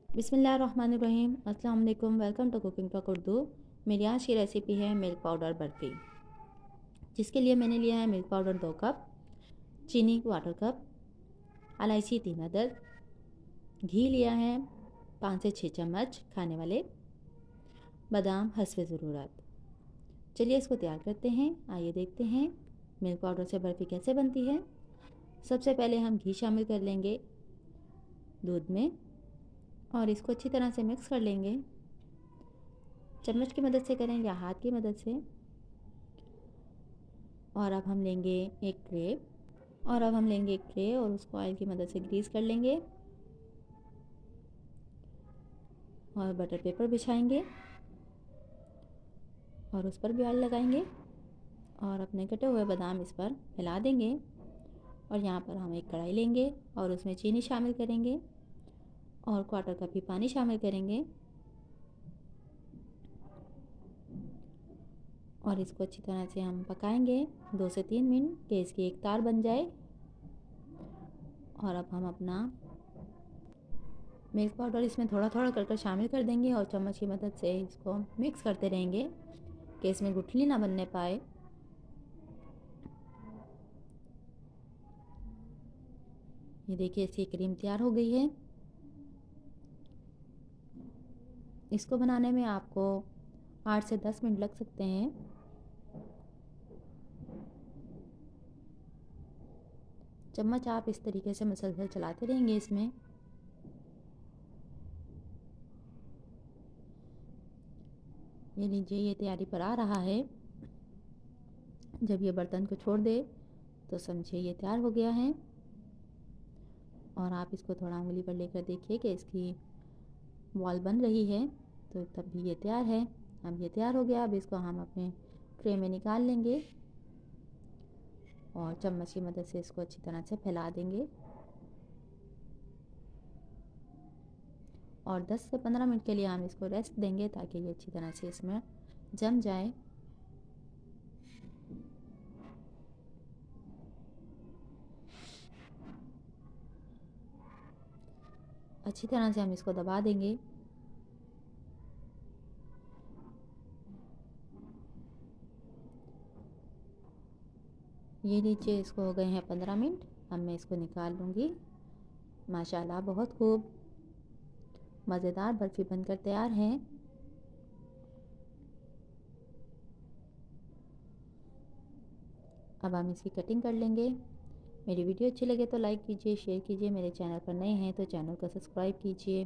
बिस्मिल्लाहिर्रहमानिर्रहीम। अस्सलाम वालेकुम। Welcome to cooking truck Urdu. मेरी आज की रेसिपी है मिल्क पाउडर बर्फ़ी, जिसके लिए मैंने लिया है मिल्क पाउडर 2 कप, चीनी क्वार्टर कप, इलायची 3 अदद, घी लिया है 5 से 6 चम्मच खाने वाले, बादाम हस्बे ज़रूरत। चलिए इसको तैयार करते हैं। आइए देखते हैं मिल्क पाउडर से बर्फ़ी कैसे बनती है। सबसे पहले हम घी शामिल कर लेंगे दूध में और इसको अच्छी तरह से मिक्स कर लेंगे। चम्मच की मदद से करें या हाथ की मदद से। और अब हम लेंगे एक ट्रे और उसको ऑयल की मदद से ग्रीस कर लेंगे और बटर पेपर बिछाएंगे और उस पर भी ऑयल लगाएंगे और अपने कटे हुए बादाम इस पर फैला देंगे। और यहाँ पर हम एक कढ़ाई लेंगे और उसमें चीनी शामिल करेंगे और क्वार्टर कप ही पानी शामिल करेंगे और इसको अच्छी तरह से हम पकाएंगे 2 से 3 मिनट कि इसकी एक तार बन जाए। और अब हम अपना मिल्क पाउडर इसमें थोड़ा थोड़ा कर शामिल कर देंगे और चम्मच की मदद से इसको मिक्स करते रहेंगे कि इसमें गुठली ना बनने पाए। ये देखिए इसकी क्रीम तैयार हो गई है। इसको बनाने में आपको 8 से 10 मिनट लग सकते हैं। चम्मच आप इस तरीके से मसलसल चलाते रहेंगे इसमें। ये लीजिए ये तैयारी पर आ रहा है। जब ये बर्तन को छोड़ दे तो समझिए ये तैयार हो गया है। और आप इसको थोड़ा उंगली पर लेकर देखिए कि इसकी बॉल बन रही है, तो तब भी ये तैयार है। अब ये तैयार हो गया। अब इसको हम अपने ट्रे में निकाल लेंगे और चम्मच की मदद से इसको अच्छी तरह से फैला देंगे और 10 से 15 मिनट के लिए हम इसको रेस्ट देंगे ताकि ये अच्छी तरह से इसमें जम जाए। अच्छी तरह से हम इसको दबा देंगे। ये लीजिए इसको हो गए हैं 15 मिनट। अब मैं इसको निकाल लूँगी। माशाल्लाह बहुत खूब मज़ेदार बर्फ़ी बनकर तैयार है। अब हम इसकी कटिंग कर लेंगे। मेरी वीडियो अच्छी लगे तो लाइक कीजिए, शेयर कीजिए। मेरे चैनल पर नए हैं तो चैनल को सब्सक्राइब कीजिए।